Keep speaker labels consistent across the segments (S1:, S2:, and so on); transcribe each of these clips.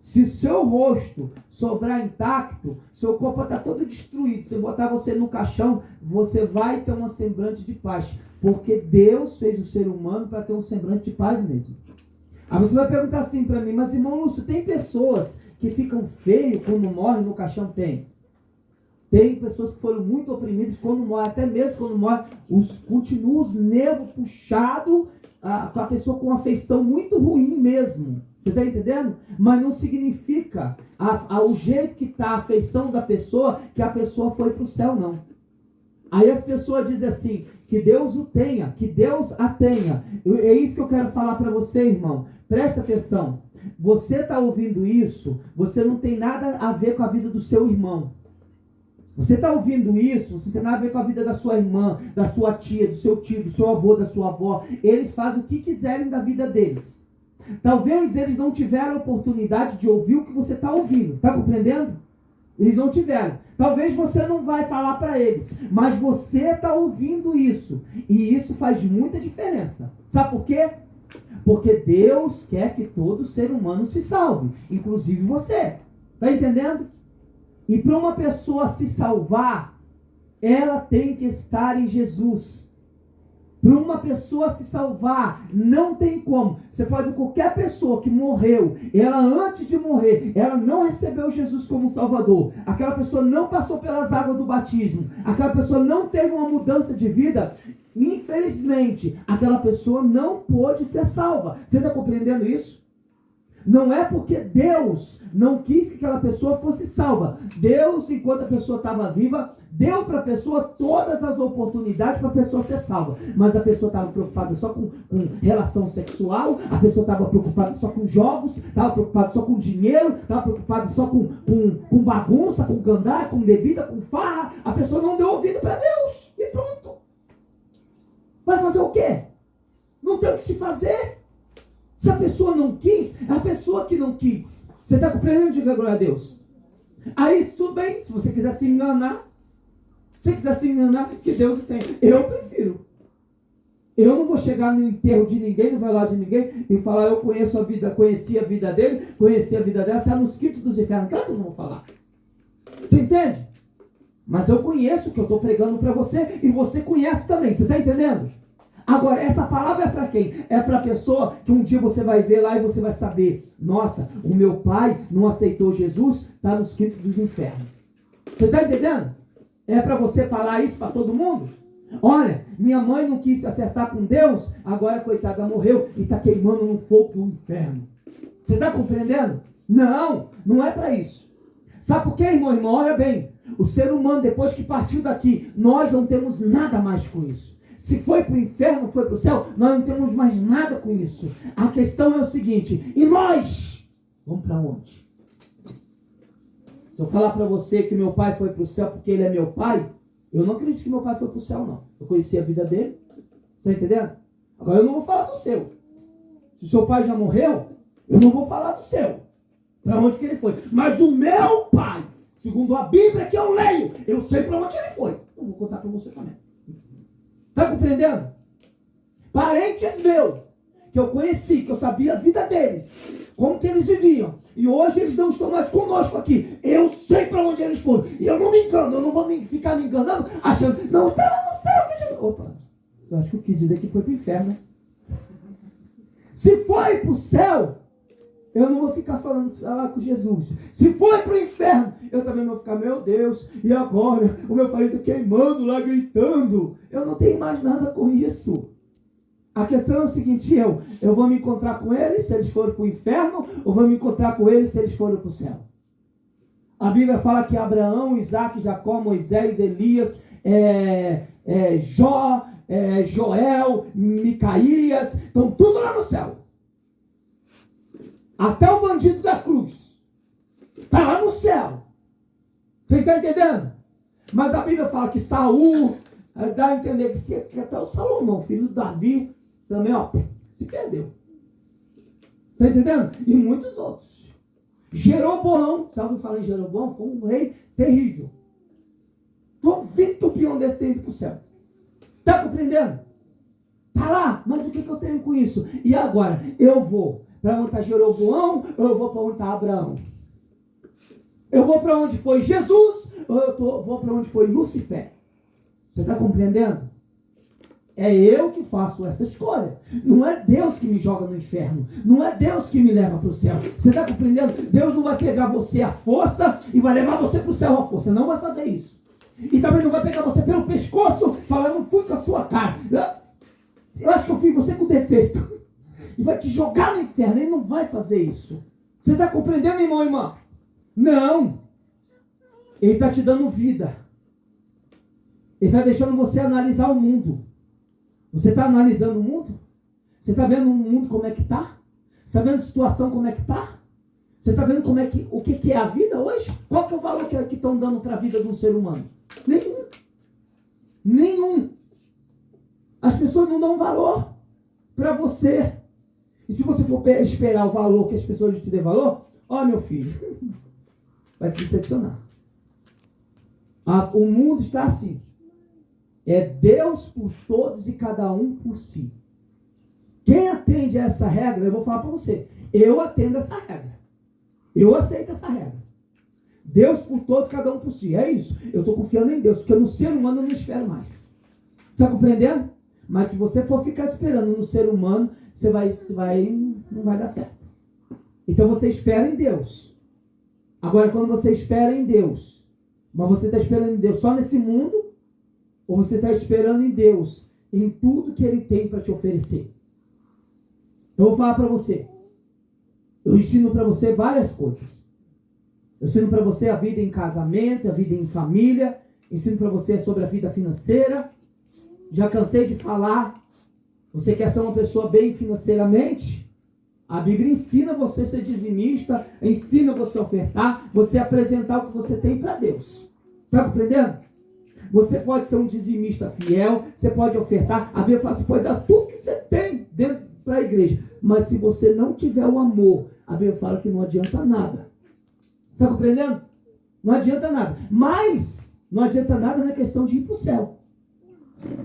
S1: Se o seu rosto sobrar intacto, seu corpo está todo destruído. Se botar você no caixão, você vai ter uma semblante de paz. Porque Deus fez o ser humano para ter um semblante de paz mesmo. Aí você vai perguntar assim para mim, mas irmão Lúcio, tem pessoas que ficam feios quando morrem no caixão? Tem. Tem pessoas que foram muito oprimidas quando morrem, até mesmo quando morrem, continuam os nervos puxados, com a pessoa com uma feição muito ruim mesmo. Você está entendendo? Mas não significa o jeito que está a feição da pessoa, que a pessoa foi para o céu, não. Aí as pessoas dizem assim, que Deus o tenha, que Deus a tenha. É isso que eu quero falar para você, irmão. Presta atenção. Você está ouvindo isso, você não tem nada a ver com a vida do seu irmão. Você está ouvindo isso, você não tem nada a ver com a vida da sua irmã, da sua tia, do seu tio, do seu avô, da sua avó. Eles fazem o que quiserem da vida deles. Talvez eles não tiveram a oportunidade de ouvir o que você está ouvindo. Está compreendendo? Eles não tiveram. Talvez você não vai falar para eles, mas você está ouvindo isso. E isso faz muita diferença. Sabe por quê? Porque Deus quer que todo ser humano se salve, inclusive você. Está entendendo? E para uma pessoa se salvar, ela tem que estar em Jesus. Para uma pessoa se salvar, não tem como. Você pode ver qualquer pessoa que morreu, ela antes de morrer, ela não recebeu Jesus como Salvador. Aquela pessoa não passou pelas águas do batismo. Aquela pessoa não teve uma mudança de vida. Infelizmente, aquela pessoa não pôde ser salva. Você está compreendendo isso? Não é porque Deus não quis que aquela pessoa fosse salva. Deus, enquanto a pessoa estava viva, deu para a pessoa todas as oportunidades para a pessoa ser salva. Mas a pessoa estava preocupada só com relação sexual, a pessoa estava preocupada só com jogos, estava preocupada só com dinheiro, estava preocupada só com bagunça, com gandá, com bebida, com farra. A pessoa não deu ouvido para Deus. E pronto. Vai fazer o quê? Não tem o que se fazer. Se a pessoa não quis, é a pessoa que não quis. Você está compreendendo? Diga glória a Deus. Aí, tudo bem. Se você quiser se enganar, que Deus tem. Eu prefiro. Eu não vou chegar no enterro de ninguém, no velório de ninguém, e falar, eu conheço a vida, conheci a vida dele, conheci a vida dela, está nos quintos dos infernos. Claro que eu não vou falar. Você entende? Mas eu conheço o que eu estou pregando para você, e você conhece também. Você está entendendo? Agora, essa palavra é para quem? É para a pessoa que um dia você vai ver lá e você vai saber, nossa, o meu pai não aceitou Jesus, está nos quintos dos infernos. Você está entendendo? É para você falar isso para todo mundo? Olha, minha mãe não quis se acertar com Deus, agora, coitada, morreu e está queimando no fogo do inferno. Você está compreendendo? Não, não é para isso. Sabe por quê, irmão? Olha bem, o ser humano, depois que partiu daqui, nós não temos nada mais com isso. Se foi para o inferno, foi para o céu, nós não temos mais nada com isso. A questão é o seguinte, e nós? Vamos para onde? Se eu falar para você que meu pai foi para o céu porque ele é meu pai, eu não acredito que meu pai foi para o céu, não. Eu conheci a vida dele. Você está entendendo? Agora eu não vou falar do seu. Se o seu pai já morreu, eu não vou falar do seu. Para onde que ele foi. Mas o meu pai, segundo a Bíblia que eu leio, eu sei para onde ele foi. Eu vou contar para você também. Está compreendendo? Parentes meus, que eu conheci, que eu sabia a vida deles, como que eles viviam. E hoje eles não estão mais conosco aqui. Eu sei para onde eles foram. E eu não me engano, eu não vou ficar me enganando, achando, não, está lá no céu. Opa, eu acho que eu quis dizer que foi para o inferno. Se foi para o céu, eu não vou ficar falando lá com Jesus. Se foi para o inferno, eu também não vou ficar, meu Deus, e agora? O meu pai está queimando lá, gritando. Eu não tenho mais nada com isso. A questão é o seguinte, eu vou me encontrar com eles se eles forem para o inferno, ou vou me encontrar com eles se eles forem para o céu. A Bíblia fala que Abraão, Isaac, Jacó, Moisés, Elias, Jó, Joel, Micaías, estão tudo lá no céu. Até o bandido da cruz está lá no céu. Você está entendendo? Mas a Bíblia fala que Saul, dá a entender que até o Salomão, filho do Davi, também se perdeu. Está entendendo? E muitos outros. Jeroboão, já ouviu falar em Jeroboão? Foi um rei terrível. Duvido que o peão desse tem ido para o céu. Está compreendendo? Está lá, mas o que eu tenho com isso? E agora? Eu vou Para onde está Jeroboão ou eu vou para onde está Abraão? Eu vou para onde foi Jesus ou eu vou para onde foi Lúcifer? Você está compreendendo? É eu que faço essa escolha. Não é Deus que me joga no inferno. Não é Deus que me leva para o céu. Você está compreendendo? Deus não vai pegar você à força e vai levar você para o céu à força. Não vai fazer isso. E também não vai pegar você pelo pescoço e falar, eu não fui com a sua cara. Eu acho que eu fiz você com defeito. E vai te jogar no inferno. Ele não vai fazer isso. Você está compreendendo, irmão e irmã? Não. Ele está te dando vida. Ele está deixando você analisar o mundo. Você está analisando o mundo? Você está vendo o mundo como é que está? Você está vendo a situação como é que está? Você está vendo o que é a vida hoje? Qual que é o valor que estão dando para a vida de um ser humano? Nenhum. Nenhum. As pessoas não dão valor para você. E se você for esperar o valor que as pessoas te dêem valor, ó meu filho, vai se decepcionar. O mundo está assim. É Deus por todos e cada um por si. Quem atende a essa regra, eu vou falar para você. Eu atendo essa regra. Eu aceito essa regra. Deus por todos, cada um por si. É isso. Eu estou confiando em Deus, porque no ser humano eu não espero mais. Você está compreendendo? Mas se você for ficar esperando no ser humano, não vai dar certo. Então você espera em Deus. Agora, quando você espera em Deus, mas você está esperando em Deus só nesse mundo, ou você está esperando em Deus em tudo que Ele tem para te oferecer? Eu vou falar para você. Eu ensino para você várias coisas. Eu ensino para você a vida em casamento, a vida em família. Ensino para você sobre a vida financeira. Já cansei de falar. Você quer ser uma pessoa bem financeiramente? A Bíblia ensina você a ser dizimista, ensina você a ofertar, você apresentar o que você tem para Deus. Está compreendendo? Você pode ser um dizimista fiel, você pode ofertar. A Bíblia fala, você pode dar tudo que você tem dentro para a igreja. Mas se você não tiver o amor, a Bíblia fala que não adianta nada. Está compreendendo? Não adianta nada. Mas não adianta nada na questão de ir para o céu.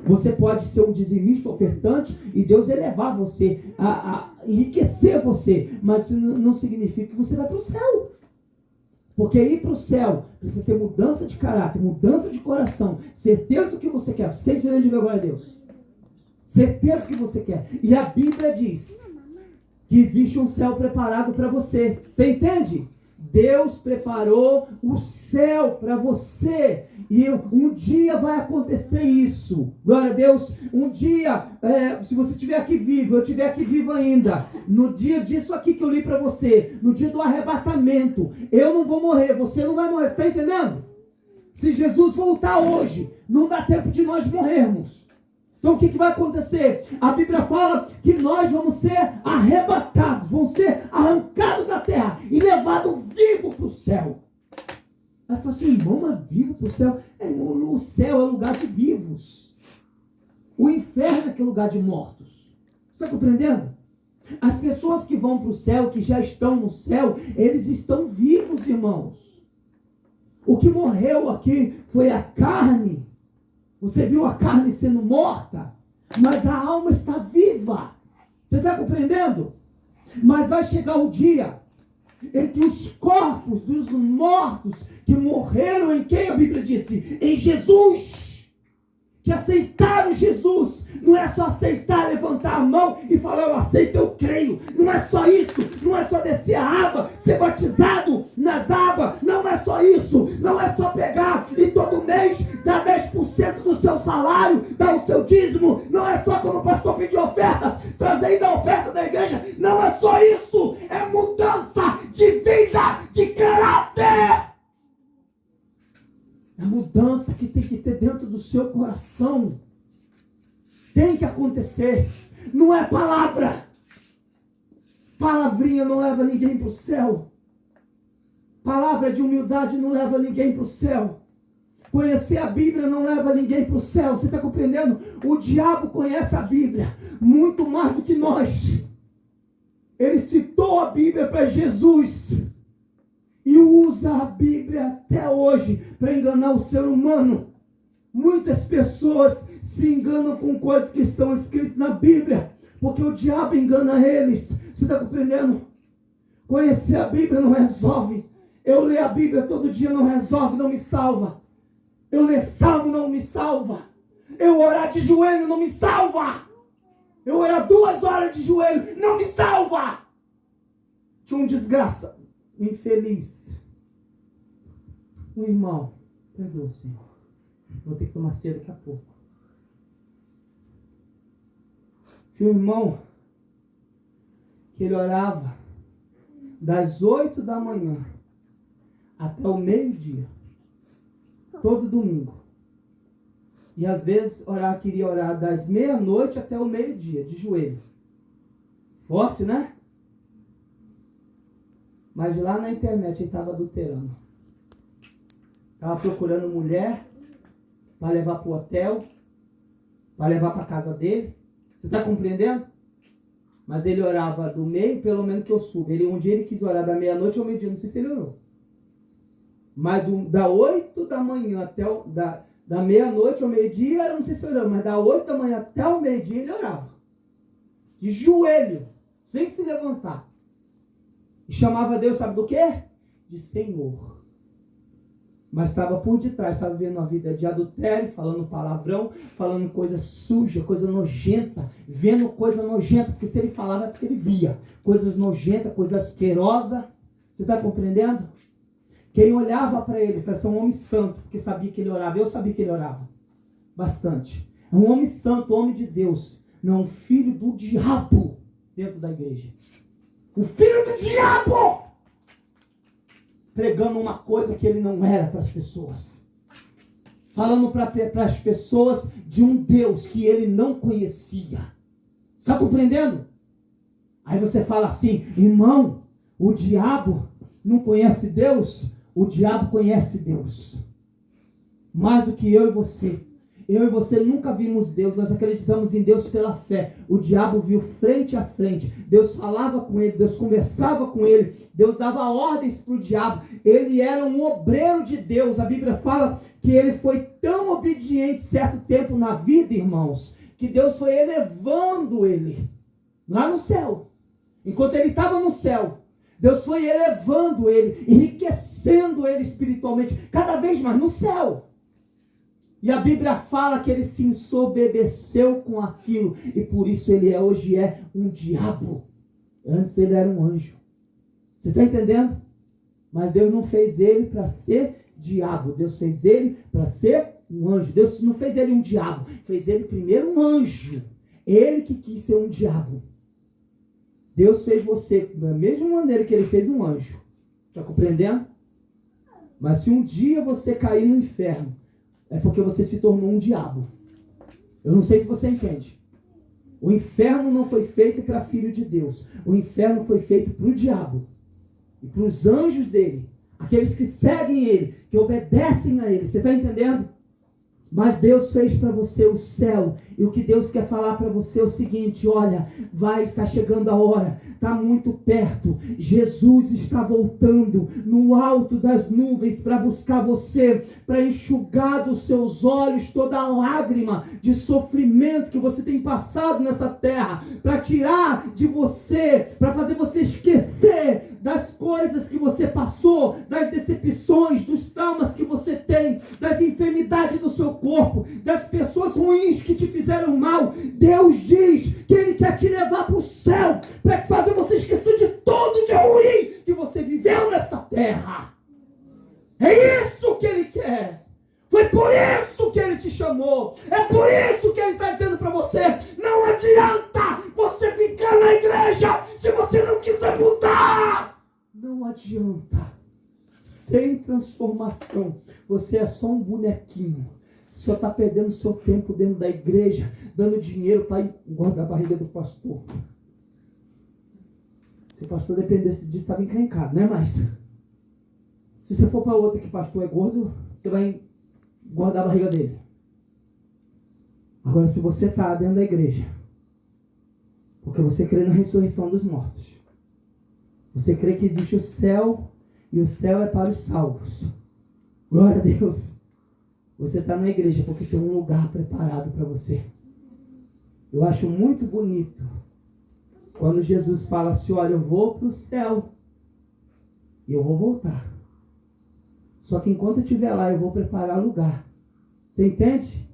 S1: Você pode ser um dizimista ofertante e Deus elevar você, a enriquecer você. Mas isso não significa que você vai para o céu. Porque ir para o céu precisa ter mudança de caráter, mudança de coração, certeza do que você quer. Você tem que entender de glória a Deus. Certeza do que você quer. E a Bíblia diz que existe um céu preparado para você. Você entende? Deus preparou o céu para você. E um dia vai acontecer isso. Glória a Deus. Um dia, se você estiver aqui vivo, eu estiver aqui vivo ainda, no dia disso aqui que eu li para você, no dia do arrebatamento, eu não vou morrer, você não vai morrer. Você está entendendo? Se Jesus voltar hoje, não dá tempo de nós morrermos. Então o que vai acontecer? A Bíblia fala que nós vamos ser arrebatados, vamos ser arrancados da terra e levados vivos para o céu. Aí fala assim, irmão, mas vivo para o céu? No céu é lugar de vivos. O inferno é lugar de mortos. Você está compreendendo? As pessoas que vão para o céu, que já estão no céu, eles estão vivos, irmãos. O que morreu aqui foi a carne. Você viu a carne sendo morta, mas a alma está viva. Você está compreendendo? Mas vai chegar o dia em que os corpos dos mortos que morreram em quem a Bíblia disse? Em Jesus. Que aceitaram Jesus. Não é só aceitar, levantar a mão e falar, eu aceito, eu creio. Não é só isso. Não é só descer a água, ser batizado nas águas. Não é só isso. Não é só pegar e todo mês dar 10% do seu salário, dar o seu dízimo. Não é só quando o pastor pedir oferta, trazer ainda a oferta da igreja. Não é só isso. É mudança de vida, de caráter. É a mudança que tem que ter dentro do seu coração. Tem que acontecer. Não é palavra. Palavrinha não leva ninguém para o céu. Palavra de humildade não leva ninguém para o céu. Conhecer a Bíblia não leva ninguém para o céu. Você está compreendendo? O diabo conhece a Bíblia muito mais do que nós. Ele citou a Bíblia para Jesus. E usa a Bíblia até hoje para enganar o ser humano. Muitas pessoas se enganam com coisas que estão escritas na Bíblia. Porque o diabo engana eles. Você está compreendendo? Conhecer a Bíblia não resolve. Eu ler a Bíblia todo dia não resolve, não me salva. Eu ler Salmo não me salva. Eu orar de joelho não me salva. Eu orar 2 horas de joelho não me salva. Tinha um desgraça, um infeliz. Um irmão. Perdoa, Senhor. Vou ter que tomar ceia daqui a pouco. Tinha um irmão que ele orava das 8 da manhã até o meio-dia. Todo domingo. E às vezes queria orar das meia-noite até o meio-dia, de joelho. Forte, né? Mas lá na internet ele estava adulterando. Estava procurando mulher para levar para o hotel, para levar para a casa dele. Você está compreendendo? Mas ele orava do meio, pelo menos que eu suba. Um dia ele quis orar da meia-noite ao meio-dia, não sei se ele orou. Mas da 8 da manhã até da meia-noite ao meio-dia, eu não sei se orou, mas da 8 da manhã até o meio-dia ele orava. De joelho, sem se levantar. E chamava Deus, sabe do quê? De Senhor. Mas estava por detrás, estava vivendo uma vida de adultério, falando palavrão, falando coisa suja, coisa nojenta, vendo coisa nojenta, porque se ele falava é porque ele via. Coisas nojentas, coisas asquerosas. Você está compreendendo? Quem olhava para ele, parecia um homem santo, porque sabia que ele orava. Eu sabia que ele orava. Bastante. É um homem santo, homem de Deus. Não um filho do diabo dentro da igreja. Um filho do diabo! Pregando uma coisa que ele não era para as pessoas. Falando para as pessoas de um Deus que ele não conhecia. Está compreendendo? Aí você fala assim, irmão, o diabo não conhece Deus? O diabo conhece Deus. Mais do que eu e você. Eu e você nunca vimos Deus, nós acreditamos em Deus pela fé. O diabo viu frente a frente. Deus falava com ele, Deus conversava com ele, Deus dava ordens para o diabo. Ele era um obreiro de Deus. A Bíblia fala que ele foi tão obediente certo tempo na vida, irmãos, que Deus foi elevando ele lá no céu. Enquanto ele estava no céu, Deus foi elevando ele, enriquecendo ele espiritualmente, cada vez mais no céu. E a Bíblia fala que ele se ensoberbeceu com aquilo. E por isso ele hoje é um diabo. Antes ele era um anjo. Você está entendendo? Mas Deus não fez ele para ser diabo. Deus fez ele para ser um anjo. Deus não fez ele um diabo. Fez ele primeiro um anjo. Ele que quis ser um diabo. Deus fez você da mesma maneira que ele fez um anjo. Está compreendendo? Mas se um dia você cair no inferno, é porque você se tornou um diabo. Eu não sei se você entende. O inferno não foi feito para filho de Deus. O inferno foi feito para o diabo. E para os anjos dele. Aqueles que seguem ele, que obedecem a ele. Você está entendendo? Mas Deus fez para você o céu. E o que Deus quer falar para você é o seguinte: olha, está chegando a hora, está muito perto. Jesus está voltando no alto das nuvens para buscar você, para enxugar dos seus olhos toda a lágrima de sofrimento que você tem passado nessa terra, para tirar de você, para fazer você esquecer das coisas que você passou, das decepções, dos traumas que você tem, das enfermidades do seu corpo, das pessoas ruins que te fizeram mal. Deus diz que Ele quer te levar para o céu, para fazer você esquecer de tudo de ruim que você viveu nesta terra. É isso que Ele quer. Foi por isso que Ele te chamou. É por isso que Ele está dizendo para você: não adianta você ficar na igreja se você não quiser mudar. Não adianta. Sem transformação, você é só um bonequinho. Você só está perdendo seu tempo dentro da igreja, dando dinheiro para engordar a barriga do pastor. Se o pastor dependesse disso, estava encrencado, né? Mas se você for para outra que o pastor é gordo, você vai engordar a barriga dele. Agora, se você está dentro da igreja, porque você crê na ressurreição dos mortos, você crê que existe o céu, e o céu é para os salvos. Glória a Deus. Você está na igreja porque tem um lugar preparado para você. Eu acho muito bonito Quando Jesus fala assim, olha, eu vou para o céu e eu vou voltar. Só que enquanto eu estiver lá, eu vou preparar lugar. Você entende?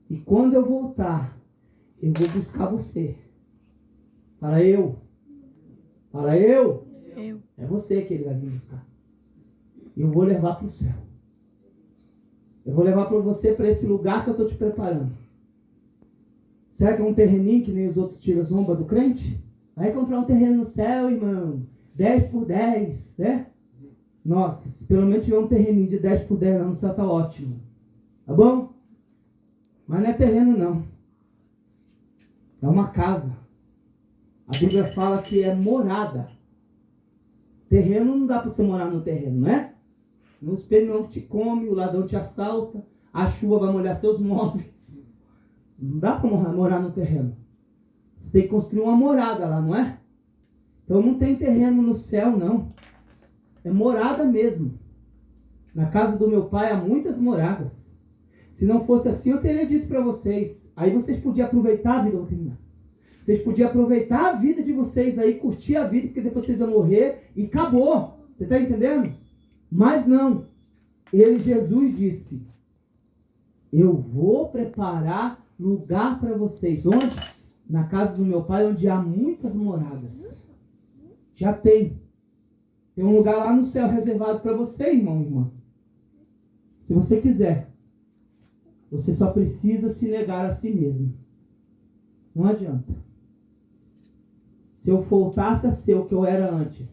S1: E quando eu voltar, eu vou buscar você. Fala eu. Fala eu. É você que ele vai vir buscar. E eu vou levar para o céu. Eu vou levar para você para esse lugar que eu estou te preparando. Será que é um terreninho que nem os outros tiram zomba do crente? Vai comprar um terreno no céu, irmão. 10 por 10, né? Nossa, se pelo menos tiver um terreninho de 10 por 10 lá no céu, tá ótimo. Tá bom? Mas não é terreno, não. É uma casa. A Bíblia fala que é morada. Terreno não dá para você morar no terreno, né? No espelho não te come, o ladrão te assalta, a chuva vai molhar seus móveis. Não dá para morar no terreno. Você tem que construir uma morada lá, não é? Então não tem terreno no céu, não. É morada mesmo. Na casa do meu pai há muitas moradas. Se não fosse assim, eu teria dito para vocês. Aí vocês podiam aproveitar a vida, vocês podiam aproveitar a vida de vocês aí, curtir a vida, porque depois vocês vão morrer e acabou. Você está entendendo? Mas não. Jesus disse, eu vou preparar lugar para vocês. Onde? Na casa do meu pai, onde há muitas moradas. Já tem. Tem um lugar lá no céu reservado para você, irmão e irmã. Se você quiser. Você só precisa se negar a si mesmo. Não adianta. Se eu voltasse a ser o que eu era antes,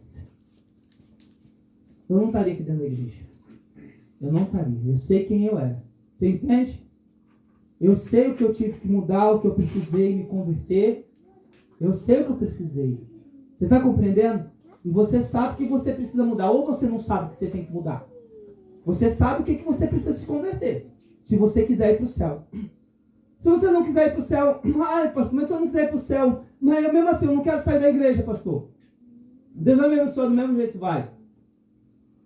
S1: eu não estaria aqui dentro da igreja. Eu não estaria. Eu sei quem eu era. Você entende? Eu sei o que eu tive que mudar, o que eu precisei me converter. Eu sei o que eu precisei. Você está compreendendo? E você sabe que você precisa mudar. Ou você não sabe que você tem que mudar. Você sabe o que você precisa se converter. Se você quiser ir para o céu. Se você não quiser ir para o céu, ai pastor, mas se eu não quiser ir para o céu, mas eu mesmo assim, eu não quero sair da igreja, pastor. Deus vai me abençoar do mesmo jeito, vai.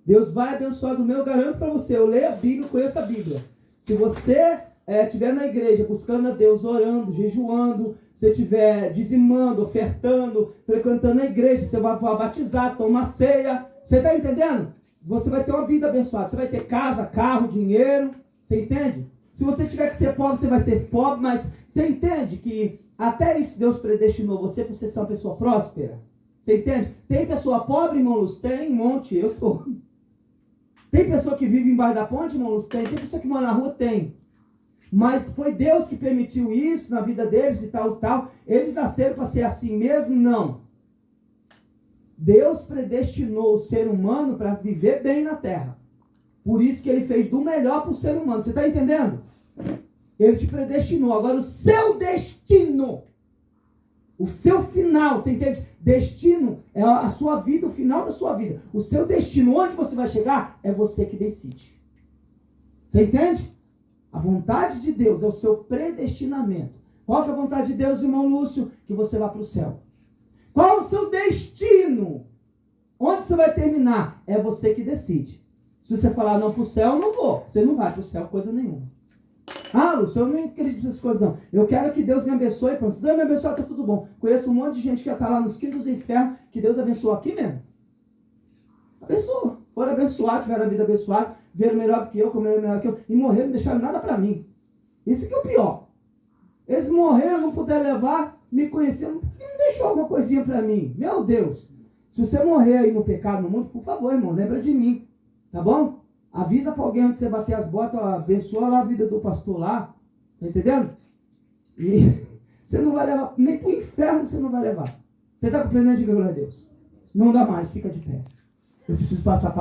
S1: Deus vai abençoar do meu, eu garanto para você. Eu leio a Bíblia, conheço a Bíblia. Se você estiver na igreja, buscando a Deus, orando, jejuando, você estiver dizimando, ofertando, frequentando a igreja, você vai batizar, tomar ceia, você está entendendo? Você vai ter uma vida abençoada, você vai ter casa, carro, dinheiro, você entende? Se você tiver que ser pobre, você vai ser pobre, mas você entende que até isso Deus predestinou você para você ser uma pessoa próspera? Você entende? Tem pessoa pobre, irmão Luz? Tem um monte, eu sou. Tem pessoa que vive embaixo da ponte, irmão Luz? Tem pessoa que mora na rua? Tem. Mas foi Deus que permitiu isso na vida deles e tal, tal. Eles nasceram para ser assim mesmo? Não. Deus predestinou o ser humano para viver bem na terra. Por isso que ele fez do melhor para o ser humano. Você está entendendo? Ele te predestinou. Agora o seu destino, o seu final, você entende? Destino é a sua vida, o final da sua vida. O seu destino, onde você vai chegar, é você que decide. Você entende? A vontade de Deus é o seu predestinamento. Qual que é a vontade de Deus, irmão Lúcio? Que você vá para o céu. Qual o seu destino? Onde você vai terminar? É você que decide. Se você falar não para o céu, eu não vou. Você não vai para o céu, coisa nenhuma. Ah, Lúcio, eu não acredito nessas coisas não. Eu quero que Deus me abençoe. Pronto. Se Deus me abençoar, está tudo bom. Conheço um monte de gente que já está lá nos quintos dos infernos, que Deus abençoou aqui mesmo. Abençoa. Foram abençoados, tiveram a vida abençoada, viram melhor do que eu, comeram melhor do que eu, e morreram, não deixaram nada para mim. Isso que é o pior. Eles morreram, não puderam levar, me conheceram, porque não deixou alguma coisinha para mim. Meu Deus. Se você morrer aí no pecado no mundo, por favor, irmão, lembra de mim. Tá bom? Avisa para alguém onde você bater as botas, abençoa lá a vida do pastor lá. Tá entendendo? E você não vai levar, nem para o inferno você não vai levar. Você está compreendendo? Diga glória a Deus. Não dá mais, fica de pé. Eu preciso passar para